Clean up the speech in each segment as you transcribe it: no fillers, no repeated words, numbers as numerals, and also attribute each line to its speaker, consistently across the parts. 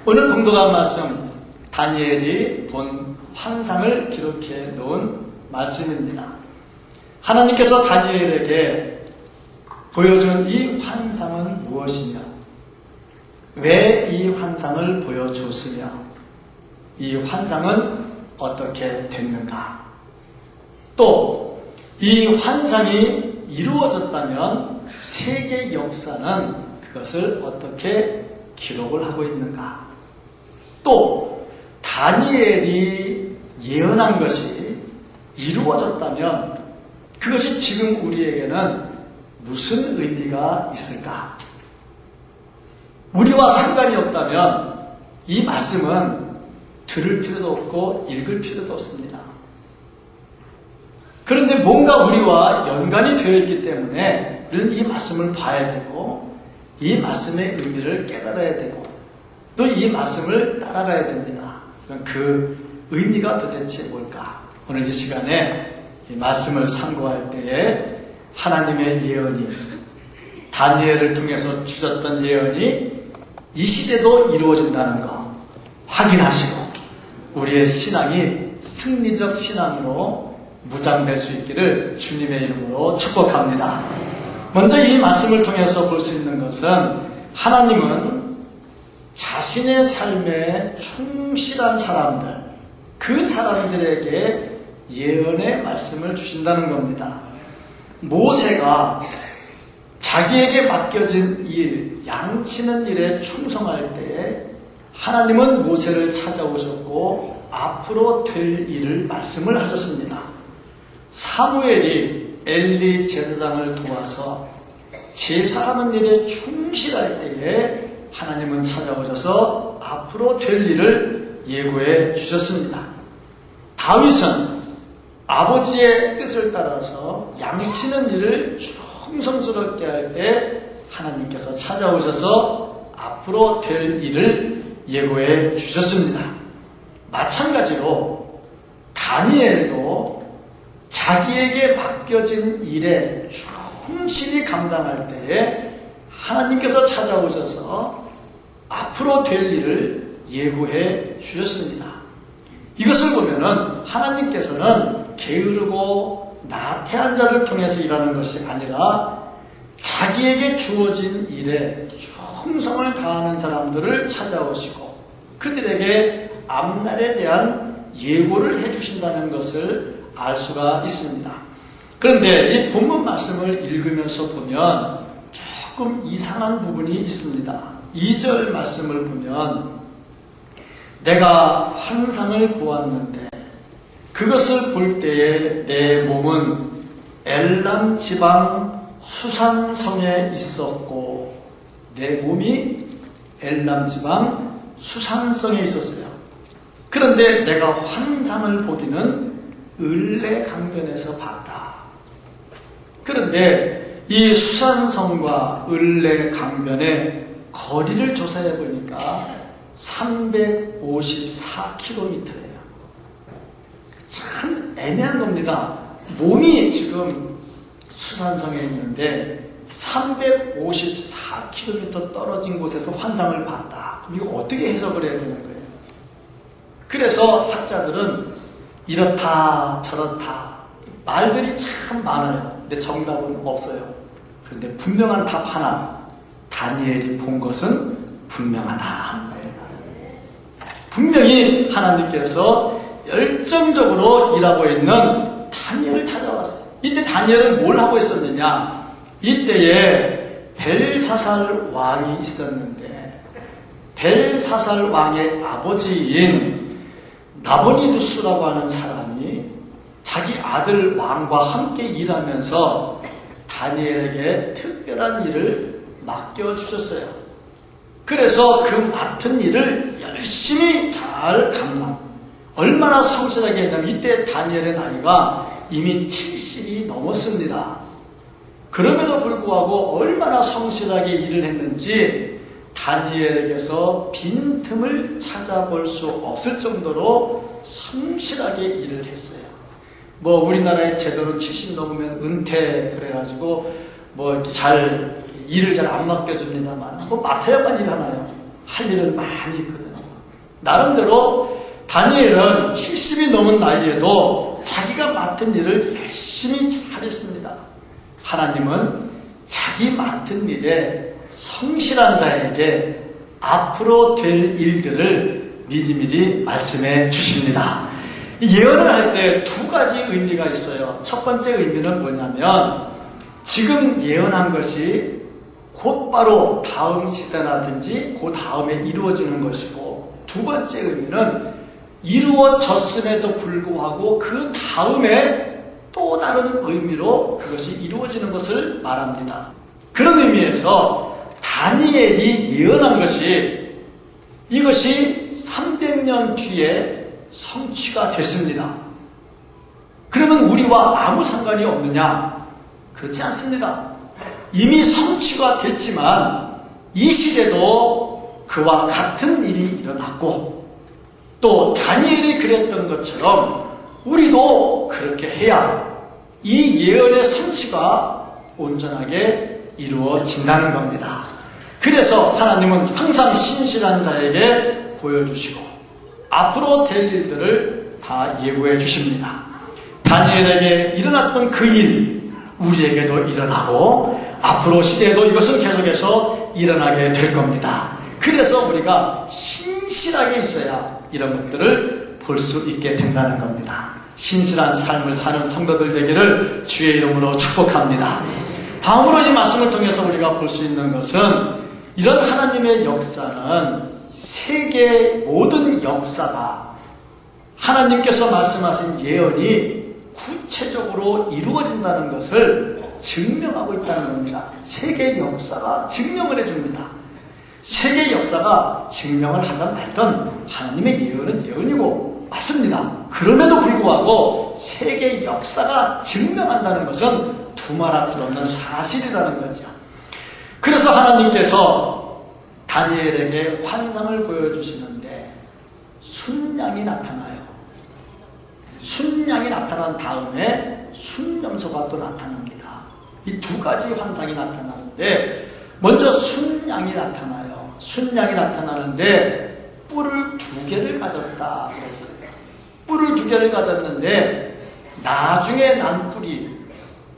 Speaker 1: 오늘 공독한 말씀, 다니엘이 본 환상을 기록해 놓은 말씀입니다. 하나님께서 다니엘에게 보여준 이 환상은 무엇이냐? 왜 이 환상을 보여줬으며 이 환상은 어떻게 됐는가? 또 이 환상이 이루어졌다면 세계 역사는 그것을 어떻게 기록을 하고 있는가? 또 다니엘이 예언한 것이 이루어졌다면 그것이 지금 우리에게는 무슨 의미가 있을까? 우리와 상관이 없다면 이 말씀은 들을 필요도 없고 읽을 필요도 없습니다. 그런데 뭔가 우리와 연관이 되어 있기 때문에 우리는 이 말씀을 봐야 되고 이 말씀의 의미를 깨달아야 되고 또 이 말씀을 따라가야 됩니다. 그럼 그 의미가 도대체 뭘까? 오늘 이 시간에 이 말씀을 상고할 때에 하나님의 예언이 다니엘을 통해서 주셨던 예언이 이 시대도 이루어진다는 거 확인하시고 우리의 신앙이 승리적 신앙으로 무장될 수 있기를 주님의 이름으로 축복합니다. 먼저 이 말씀을 통해서 볼 수 있는 것은 하나님은 자신의 삶에 충실한 사람들, 그 사람들에게 예언의 말씀을 주신다는 겁니다. 모세가 자기에게 맡겨진 일, 양치는 일에 충성할 때에 하나님은 모세를 찾아오셨고 앞으로 될 일을 말씀을 하셨습니다. 사무엘이 엘리 제사장을 도와서 제사하는 일에 충실할 때에 하나님은 찾아오셔서 앞으로 될 일을 예고해 주셨습니다. 다윗은 아버지의 뜻을 따라서 양치는 일을 충성스럽게 할 때 하나님께서 찾아오셔서 앞으로 될 일을 예고해 주셨습니다. 마찬가지로 다니엘도 자기에게 맡겨진 일에 충실히 감당할 때에 하나님께서 찾아오셔서 앞으로 될 일을 예고해 주셨습니다. 이것을 보면은 하나님께서는 게으르고 나태한 자를 통해서 일하는 것이 아니라 자기에게 주어진 일에 충성을 다하는 사람들을 찾아오시고 그들에게 앞날에 대한 예고를 해주신다는 것을 알 수가 있습니다. 그런데 이 본문 말씀을 읽으면서 보면 조금 이상한 부분이 있습니다. 2절 말씀을 보면 내가 환상을 보았는데 그것을 볼 때에 내 몸은 엘람 지방 수산성에 있었고 내 몸이 엘람 지방 수산성에 있었어요. 그런데 내가 환상을 보기는 을레 강변에서 봤다. 그런데 이 수산성과 을레 강변의 거리를 조사해 보니까 354km예요. 참 애매한 겁니다. 몸이 지금 수산성에 있는데 354km 떨어진 곳에서 환상을 봤다. 이거 어떻게 해석을 해야 되는 거예요? 그래서 학자들은 이렇다 저렇다 말들이 참 많아요. 근데 정답은 없어요. 그런데 분명한 답 하나, 다니엘이 본 것은 분명하다 하는 거예요. 분명히 하나님께서 열정적으로 일하고 있는 다니엘을 찾아왔어요. 이때 다니엘은 뭘 하고 있었느냐? 이때에 벨사살 왕이 있었는데 벨사살 왕의 아버지인 나보니두스라고 하는 사람이 자기 아들 왕과 함께 일하면서 다니엘에게 특별한 일을 맡겨주셨어요. 그래서 그 맡은 일을 열심히 잘 감당. 얼마나 성실하게 했냐면 이때 다니엘의 나이가 이미 70이 넘었습니다. 그럼에도 불구하고 얼마나 성실하게 일을 했는지 다니엘에게서 빈틈을 찾아볼 수 없을 정도로 성실하게 일을 했어요. 뭐 우리나라의 제도는 70 넘으면 은퇴 그래가지고 뭐 이렇게 잘 일을 잘 안 맡겨줍니다만 뭐 맡아야만 일하나요? 할 일은 많이 있거든요. 나름대로 다니엘은 70이 넘은 나이에도 자기가 맡은 일을 열심히 잘했습니다. 하나님은 자기 맡은 일에 성실한 자에게 앞으로 될 일들을 미리미리 말씀해 주십니다. 예언을 할 때 두 가지 의미가 있어요. 첫 번째 의미는 뭐냐면 지금 예언한 것이 곧바로 다음 시대라든지 그 다음에 이루어지는 것이고, 두 번째 의미는 이루어졌음에도 불구하고 그 다음에 또 다른 의미로 그것이 이루어지는 것을 말합니다. 그런 의미에서 다니엘이 예언한 것이 이것이 300년 뒤에 성취가 됐습니다. 그러면 우리와 아무 상관이 없느냐? 그렇지 않습니다. 이미 성취가 됐지만 이 시대도 그와 같은 일이 일어났고, 또 다니엘이 그랬던 것처럼 우리도 그렇게 해야 이 예언의 성취가 온전하게 이루어진다는 겁니다. 그래서 하나님은 항상 신실한 자에게 보여주시고 앞으로 될 일들을 다 예고해 주십니다. 다니엘에게 일어났던 그 일, 우리에게도 일어나고 앞으로 시대에도 이것은 계속해서 일어나게 될 겁니다. 그래서 우리가 신실하게 있어야 이런 것들을 볼 수 있게 된다는 겁니다. 신실한 삶을 사는 성도들 되기를 주의 이름으로 축복합니다. 다음으로 이 말씀을 통해서 우리가 볼 수 있는 것은 이런 하나님의 역사는 세계의 모든 역사가 하나님께서 말씀하신 예언이 구체적으로 이루어진다는 것을 증명하고 있다는 겁니다. 세계 역사가 증명을 해줍니다. 세계 역사가 증명을 하든 말든 하나님의 예언은 예언이고 맞습니다. 그럼에도 불구하고 세계 역사가 증명한다는 것은 두말할 것 없는 사실이라는 거죠. 그래서 하나님께서 다니엘에게 환상을 보여주시는데 순양이 나타나요. 순양이 나타난 다음에 순염소가 또 나타납니다. 이 두 가지 환상이 나타나는데, 먼저 순양이 나타나요. 순양이 나타나는데 뿔을 2개를 가졌다 그랬어요. 뿔을 2개를 가졌는데 나중에 난 뿔이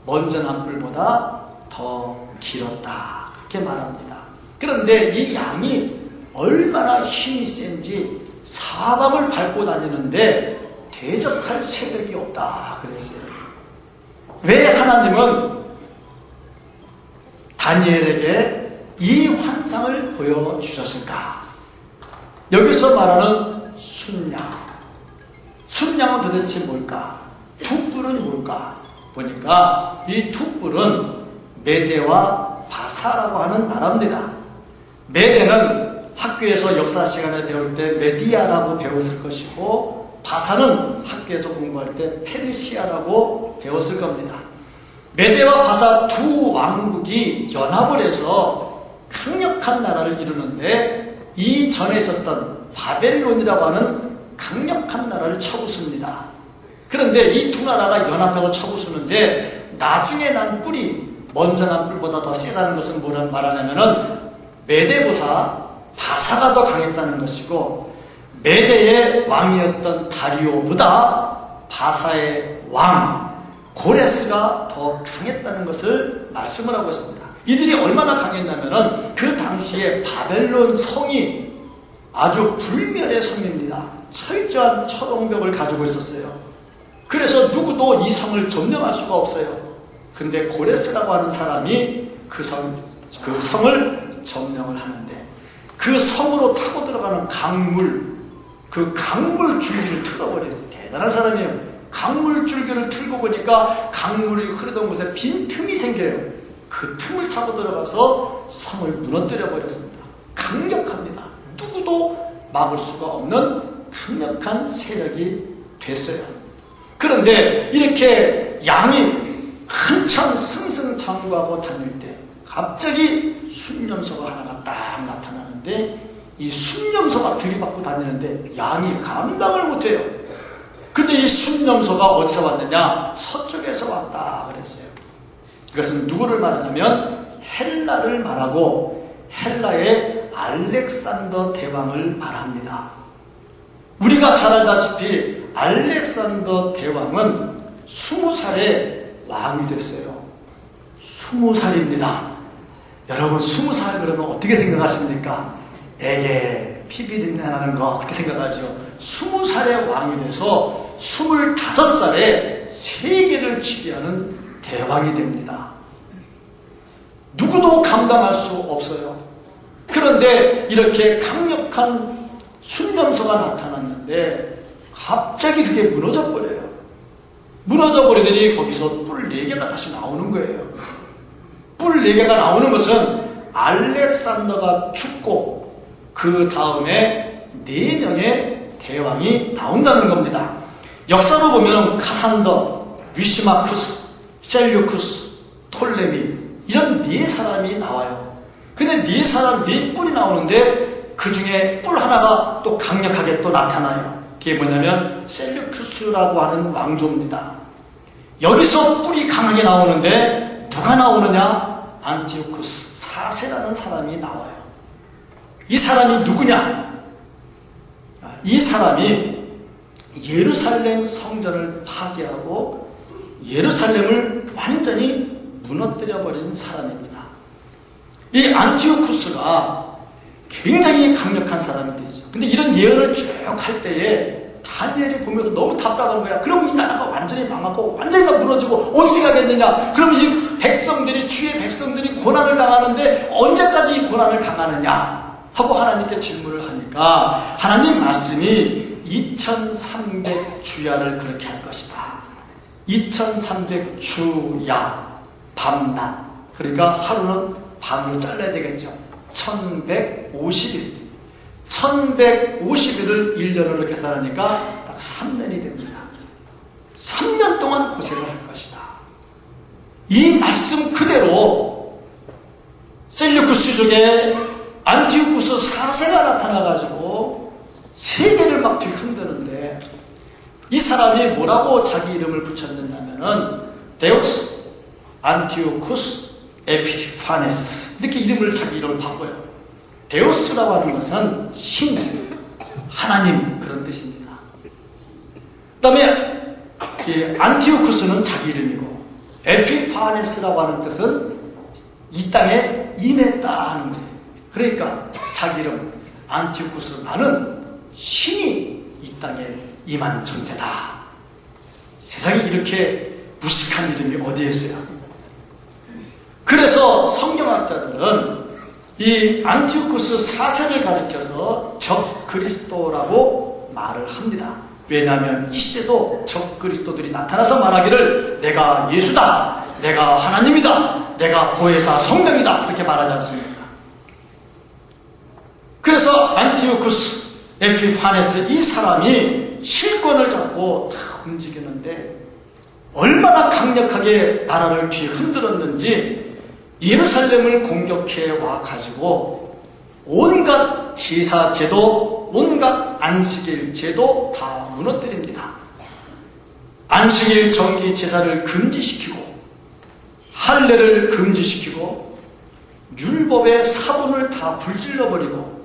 Speaker 1: 먼저 난 뿔보다 더 길었다, 이렇게 말합니다. 그런데 이 양이 얼마나 힘이 센지 사방을 밟고 다니는데 대적할 세력이 없다 그랬어요. 왜 하나님은 다니엘에게 이 환상을 보여주셨을까? 여기서 말하는 순양, 순양은 도대체 뭘까? 두 뿔은 뭘까? 보니까 이 두 뿔은 메대와 바사라고 하는 나라입니다. 메대는 학교에서 역사 시간에 배울 때 메디아라고 배웠을 것이고, 바사는 학교에서 공부할 때 페르시아라고 배웠을 겁니다. 메대와 바사 두 왕국이 연합을 해서 강력한 나라를 이루는데, 이 전에 있었던 바벨론이라고 하는 강력한 나라를 쳐부숩니다. 그런데 이 두 나라가 연합해서 쳐부수는데 나중에 난 뿔이 먼저 난 뿔보다 더 세다는 것은 뭐라는 말하냐면은 메대보사 바사가 더 강했다는 것이고, 메대의 왕이었던 다리오보다 바사의 왕 고레스가 더 강했다는 것을 말씀을 하고 있습니다. 이들이 얼마나 강했냐면은 그 당시에 바벨론 성이 아주 불멸의 성입니다. 철저한 철옹벽을 가지고 있었어요. 그래서 누구도 이 성을 점령할 수가 없어요. 근데 고레스라고 하는 사람이 그 성을 점령을 하는데, 그 성으로 타고 들어가는 강물, 그 강물 줄기를 틀어버려요. 대단한 사람이에요. 강물 줄기를 틀고 보니까 강물이 흐르던 곳에 빈틈이 생겨요. 그 틈을 타고 들어가서 성을 무너뜨려 버렸습니다. 강력합니다. 누구도 막을 수가 없는 강력한 세력이 됐어요. 그런데 이렇게 양이 한참 승승장구하고 다닐 때 갑자기 순염소가 하나가 딱 나타나는데, 이 순염소가 들이받고 다니는데 양이 감당을 못해요. 근데 이 순염소가 어디서 왔느냐? 서쪽에서 왔다 그랬어요. 이것은 누구를 말하냐면 헬라를 말하고 헬라의 알렉산더 대왕을 말합니다. 우리가 잘 알다시피 알렉산더 대왕은 20살에 왕이 됐어요. 20살입니다. 여러분 20살 그러면 어떻게 생각하십니까? 에게 피비린내 나는 거 그렇게 생각하죠. 20살에 왕이 돼서 25살에 세계를 지배하는 대왕이 됩니다. 누구도 감당할 수 없어요. 그런데 이렇게 강력한 순념소가 나타났는데 갑자기 그게 무너져 버려요. 무너져 버리더니 거기서 뿔 4개가 다시 나오는 거예요. 뿔 4개가 나오는 것은 알렉산더가 죽고 그 다음에 4명의 대왕이 나온다는 겁니다. 역사로 보면 카산더, 위시마쿠스, 셀류쿠스, 톨레미 이런 4사람이 나와요. 근데 4사람 4뿔이 나오는데 그 중에 뿔 하나가 또 강력하게 또 나타나요. 그게 뭐냐면 셀류쿠스라고 하는 왕조입니다. 여기서 뿔이 강하게 나오는데 누가 나오느냐? 안티오쿠스 4세라는 사람이 나와요. 이 사람이 누구냐? 이 사람이 예루살렘 성전을 파괴하고 예루살렘을 완전히 무너뜨려버린 사람입니다. 이 안티오쿠스가 굉장히 강력한 사람이 되죠. 근데 이런 예언을 쭉 할 때에 다니엘이 보면서 너무 답답한 거야. 그럼 이 나라가 완전히 망하고 완전히 무너지고 어떻게 하겠느냐? 그럼 이 백성들이 주의 백성들이 고난을 당하는데 언제까지 이 고난을 당하느냐? 하고 하나님께 질문을 하니까 하나님 말씀이 2300주야를 그렇게 할 것이다. 2300주야 밤낮. 그러니까 하루는 반으로 잘라야 되겠죠. 1150일. 1150일을 1년으로 계산하니까 딱 3년이 됩니다. 3년 동안 고생을 할 것이다. 이 말씀 그대로 셀류쿠스족의 안티오쿠스 4세가 나타나가지고 세계를 막 뒤흔드는데 이 사람이 뭐라고 자기 이름을 붙였느냐면은 데우스 안티오쿠스 에피파네스 이렇게 이름을 자기 이름을 바꿔요. 데우스라고 하는 것은 신, 하나님 그런 뜻입니다. 그 다음에 안티오쿠스는 자기 이름이고 에피파네스라고 하는 뜻은 이 땅에 임했다 하는 거예요. 그러니까 자기 이름 안티오쿠스 나는 신이 이 땅에 임한 존재다. 세상에 이렇게 무식한 이름이 어디에 있어요? 그래서 성경학자들은 이 안티오쿠스 4세를 가리켜서 적그리스도라고 말을 합니다. 왜냐하면 이 시대도 적그리스도들이 나타나서 말하기를 내가 예수다, 내가 하나님이다, 내가 보혜사 성령이다 그렇게 말하지 않습니까? 그래서 안티오쿠스 에피파네스 이 사람이 실권을 잡고 다 움직이는데 얼마나 강력하게 나라를 뒤흔들었는지 예루살렘을 공격해 와가지고 온갖 제사 제도, 온갖 안식일 제도 다 무너뜨립니다. 안식일 정기 제사를 금지시키고 할례를 금지시키고 율법의 사본을 다 불질러버리고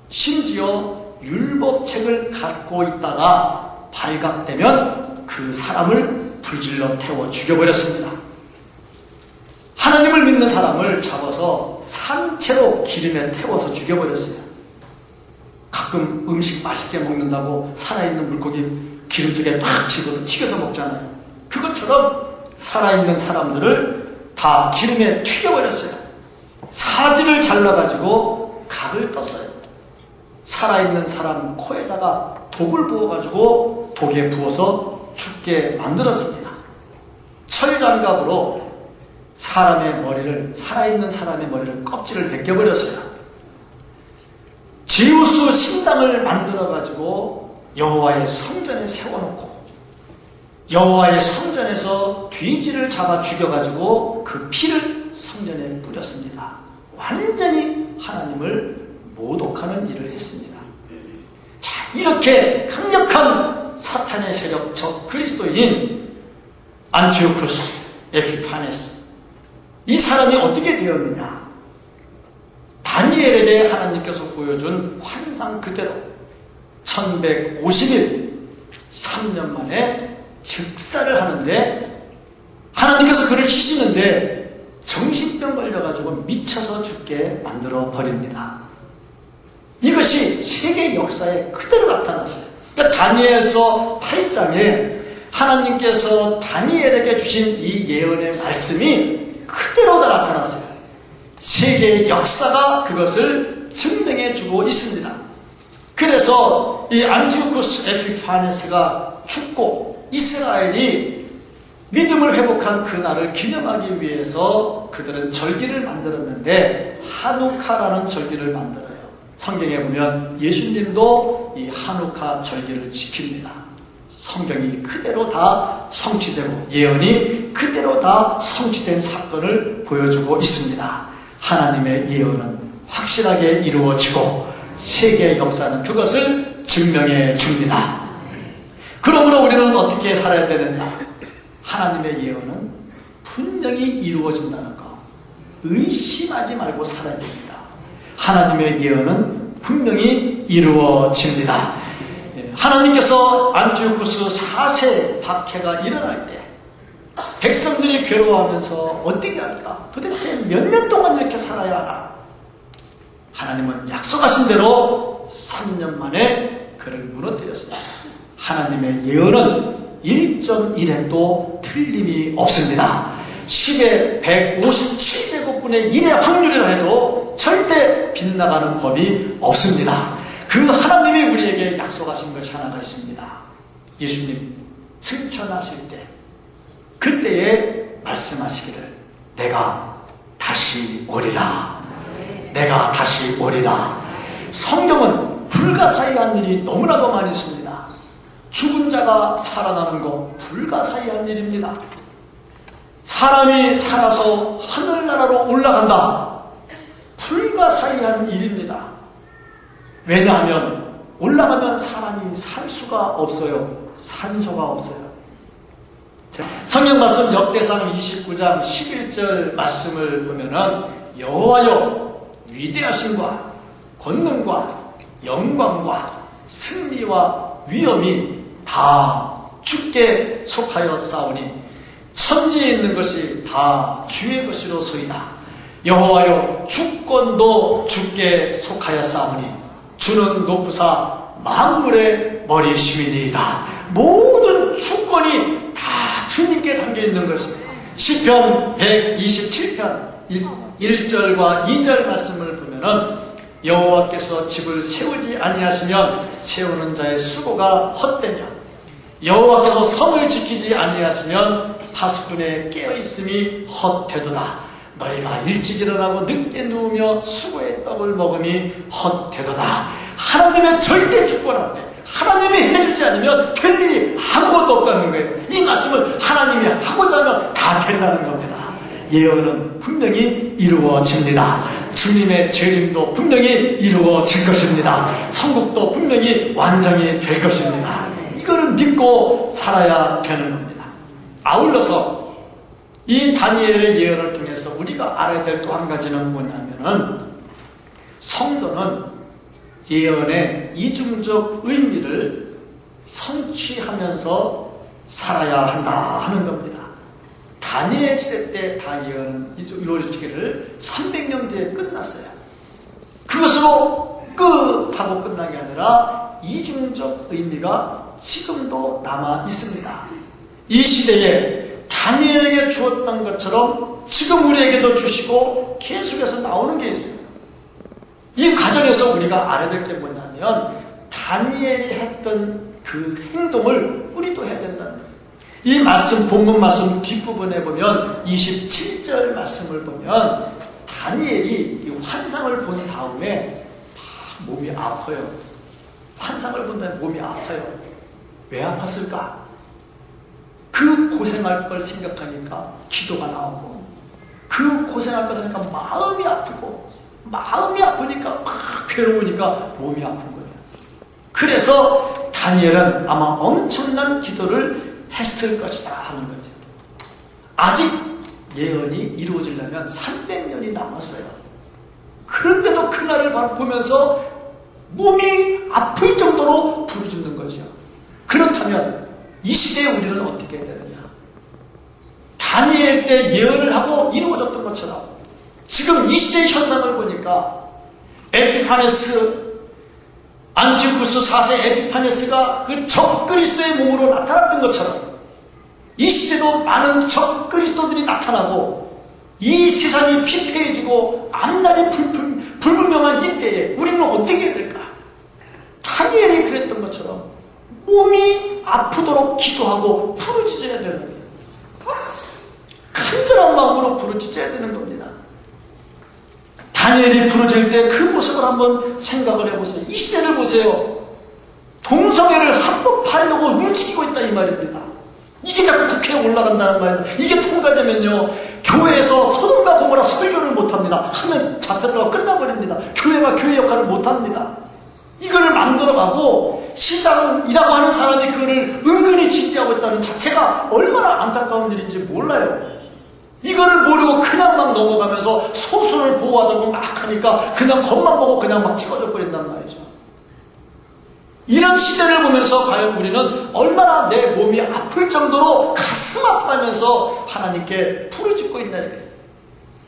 Speaker 1: 심지어 율법책을 갖고 있다가 발각되면 그 사람을 불질러 태워 죽여버렸습니다. 하나님을 믿는 사람을 잡아서 산채로 기름에 태워서 죽여버렸어요. 가끔 음식 맛있게 먹는다고 살아있는 물고기 기름 속에 탁 집어서 튀겨서 먹잖아요. 그것처럼 살아있는 사람들을 다 기름에 튀겨버렸어요. 사지를 잘라가지고 각을 떴어요. 살아있는 사람 코에다가 독을 부어가지고 독에 부어서 죽게 만들었습니다. 철장갑으로 사람의 머리를, 살아있는 사람의 머리를 껍질을 벗겨버렸어요. 제우스 신당을 만들어가지고 여호와의 성전에 세워놓고 여호와의 성전에서 돼지를 잡아 죽여가지고 그 피를 성전에 뿌렸습니다. 완전히 하나님을 모독하는 일을 했습니다. 자, 이렇게 강력한 사탄의 세력, 적 그리스도인 안티오쿠스 에피파네스 이 사람이 어떻게 되었느냐? 다니엘에게 하나님께서 보여준 환상 그대로 1150일 3년 만에 즉사를 하는데 하나님께서 그를 치시는데 정신병 걸려가지고 미쳐서 죽게 만들어 버립니다. 이것이 세계 역사에 그대로 나타났어요. 그러니까 다니엘서 8장에 하나님께서 다니엘에게 주신 이 예언의 말씀이 그대로 다 나타났어요. 세계의 역사가 그것을 증명해 주고 있습니다. 그래서 이 안티오쿠스 에피파네스가 죽고 이스라엘이 믿음을 회복한 그날을 기념하기 위해서 그들은 절기를 만들었는데 하누카라는 절기를 만들어요. 성경에 보면 예수님도 이 하누카 절기를 지킵니다. 성경이 그대로 다 성취되고 예언이 그대로 다 성취된 사건을 보여주고 있습니다. 하나님의 예언은 확실하게 이루어지고 세계의 역사는 그것을 증명해 줍니다. 그러므로 우리는 어떻게 살아야 되느냐? 하나님의 예언은 분명히 이루어진다는 것 의심하지 말고 살아야 됩니다. 하나님의 예언은 분명히 이루어집니다. 하나님께서 안티오쿠스 4세 박해가 일어날 때 백성들이 괴로워하면서 어떻게 할까? 도대체 몇 년 동안 이렇게 살아야 하나? 하나님은 약속하신 대로 3년 만에 그를 무너뜨렸습니다. 하나님의 예언은 1.1획도 틀림이 없습니다. 10의 157제곱분의 1의 확률이라 해도 절대 빗나가는 법이 없습니다. 그 하나님이 우리에게 약속하신 것이 하나가 있습니다. 예수님 승천하실 때 그때에 말씀하시기를 내가 다시 오리라. 내가 다시 오리라. 성경은 불가사의한 일이 너무나도 많이 있습니다. 죽은 자가 살아나는 것 불가사의한 일입니다. 사람이 살아서 하늘나라로 올라간다. 불가사의한 일입니다. 왜냐하면 올라가면 사람이 살 수가 없어요. 산소가 없어요. 성경 말씀 역대상 29장 11절 말씀을 보면은 여호와여 위대하심과 권능과 영광과 승리와 위엄이 다 주께 속하여 싸우니 천지에 있는 것이 다 주의 것이로소이다. 여호와여 주권도 주께 속하여 싸우니 주는 높으사 만물의 머리심이니이다. 모든 주권이 다 주님께 담겨있는 것입니다. 시편 127편 1절과 2절 말씀을 보면은 여호와께서 집을 세우지 아니하시면 세우는 자의 수고가 헛되며 여호와께서 성을 지키지 아니하시면 파수꾼의 깨어있음이 헛되도다. 너희가 일찍 일어나고 늦게 누우며 수고의 떡을 먹음이 헛되도다. 하나님의 절대 주권 앞에 하나님이 해주지 않으면 될 일이 아무것도 없다는 거예요. 이 말씀을 하나님이 하고자 하면 다 된다는 겁니다. 예언은 분명히 이루어집니다. 주님의 재림도 분명히 이루어질 것입니다. 천국도 분명히 완성이 될 것입니다. 이거를 믿고 살아야 되는 겁니다. 아울러서 이 다니엘의 예언을 통해서 우리가 알아야 될 또 한 가지는 뭐냐면은 성도는 예언의 이중적 의미를 성취하면서 살아야 한다 하는 겁니다. 다니엘 시대 때 다 예언은 이루어지기를 300년 뒤에 끝났어요. 그것으로 끝하고 끝난 게 아니라 이중적 의미가 지금도 남아 있습니다. 이 시대에 다니엘에게 주었던 것처럼 지금 우리에게도 주시고 계속해서 나오는 게 있어요. 이 과정에서 우리가 알아야 될 게 뭐냐면 다니엘이 했던 그 행동을 우리도 해야 된다는 거예요. 이 말씀, 본문 말씀 뒷부분에 보면 27절 말씀을 보면 다니엘이 이 환상을 본 다음에 몸이 아파요. 환상을 본 다음에 몸이 아파요. 왜 아팠을까? 그 고생할 걸 생각하니까 기도가 나오고 그 고생할 걸 생각하니까 마음이 아프고 마음이 아프니까 막 괴로우니까 몸이 아픈 거예요. 그래서 다니엘은 아마 엄청난 기도를 했을 것이다 하는 거죠. 아직 예언이 이루어지려면 300년이 남았어요. 그런데도 그날을 바로 보면서 몸이 아플 정도로 부르짖는 거죠. 그렇다면 이 시대에 우리는 어떻게 해야 되느냐? 다니엘 때 예언을 하고 이루어졌던 것처럼 지금 이 시대의 현상을 보니까 에피파네스, 안티오쿠스 4세 에피파네스가 그 적그리스도의 몸으로 나타났던 것처럼 이 시대도 많은 적그리스도들이 나타나고 이 세상이 피폐해지고 앞날이 불분명한 이때에 우리는 어떻게 해야 될까? 다니엘이 그랬던 것처럼 몸이 아프도록 기도하고 부르짖어야 되는 거예요. 간절한 마음으로 부르짖어야 되는 겁니다. 다니엘이 부르짖을 때 그 모습을 한번 생각을 해보세요. 이 시대를 보세요. 동성애를 합법화하려고 움직이고 있다 이 말입니다. 이게 자꾸 국회에 올라간다는 말입니다. 이게 통과되면요, 교회에서 소돔과 고모라 설교를 못합니다. 하면 잡혀들어가 끝나버립니다. 교회가 교회 역할을 못합니다. 이걸 만들어가고 시장이라고 하는 사람이 그거를 은근히 지지하고 있다는 자체가 얼마나 안타까운 일인지 몰라요. 이거를 모르고 그냥 막 넘어가면서 소수를 보호하자고 막 하니까 그냥 겉만 보고 그냥 막 찍어져 버린단 말이죠. 이런 시대를 보면서 과연 우리는 얼마나 내 몸이 아플 정도로 가슴 아파하면서 하나님께 부르짖고 있나 이거예요.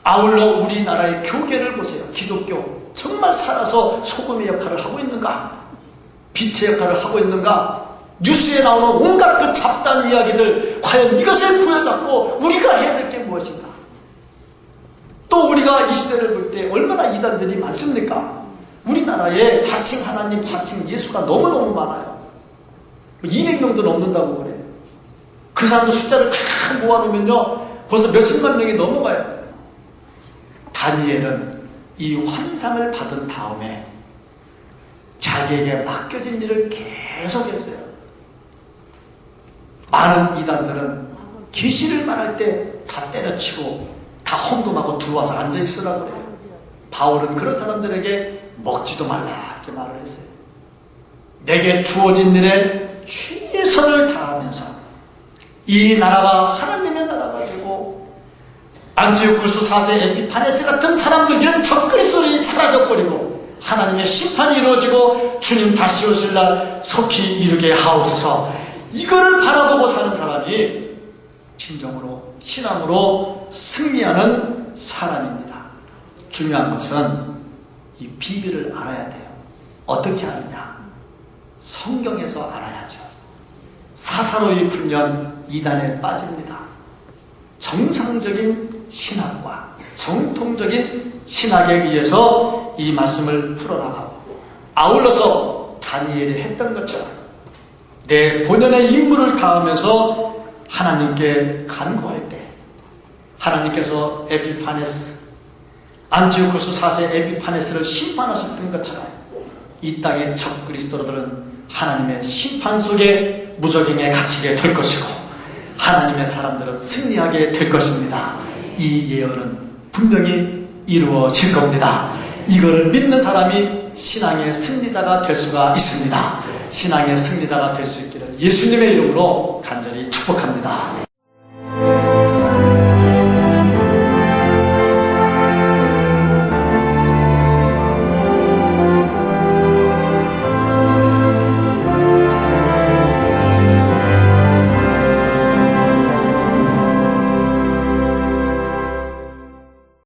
Speaker 1: 아울러 우리나라의 교계를 보세요. 기독교 정말 살아서 소금의 역할을 하고 있는가? 빛의 역할을 하고 있는가? 뉴스에 나오는 온갖 그 잡다한 이야기들, 과연 이것을 부여잡고 우리가 해야 될 게 무엇인가? 또 우리가 이 시대를 볼 때 얼마나 이단들이 많습니까? 우리나라에 자칭 하나님, 자칭 예수가 너무너무 많아요. 200명도 넘는다고 그래요. 그 사람들 숫자를 다 모아놓으면요, 벌써 몇십만 명이 넘어가요. 다니엘은 이 환상을 받은 다음에 자기에게 맡겨진 일을 계속했어요. 많은 이단들은 계시를 말할 때 다 때려치고 다 헌금하고 들어와서 앉아있으라고 그래요. 바울은 그런 사람들에게 먹지도 말라 이렇게 말을 했어요. 내게 주어진 일에 최선을 다하면서 이 나라가 하나님의 나라가지고 안티오쿠스 4세 에피파네스 같은 사람들, 이런 적그리스도들이 사라져버리고 하나님의 심판이 이루어지고 주님 다시 오실 날 속히 이르게 하옵소서, 이거를 바라보고 사는 사람이 진정으로 신앙으로 승리하는 사람입니다. 중요한 것은 이 비밀을 알아야 돼요. 어떻게 아느냐? 성경에서 알아야죠. 사사로이 불면 이단에 빠집니다. 정상적인 신학과 정통적인 신학에 의해서 이 말씀을 풀어나가고, 아울러서 다니엘이 했던 것처럼 내 본연의 임무를 다하면서 하나님께 간구할 때 하나님께서 에피파네스, 안티오쿠스 4세 에피파네스를 심판하셨던 것처럼 이 땅의 적그리스도들은 하나님의 심판 속에 무적행에 갇히게 될 것이고 하나님의 사람들은 승리하게 될 것입니다. 이 예언은 분명히 이루어질 겁니다. 이거를 믿는 사람이 신앙의 승리자가 될 수가 있습니다. 신앙의 승리자가 될 수 있기를 예수님의 이름으로 간절히 축복합니다.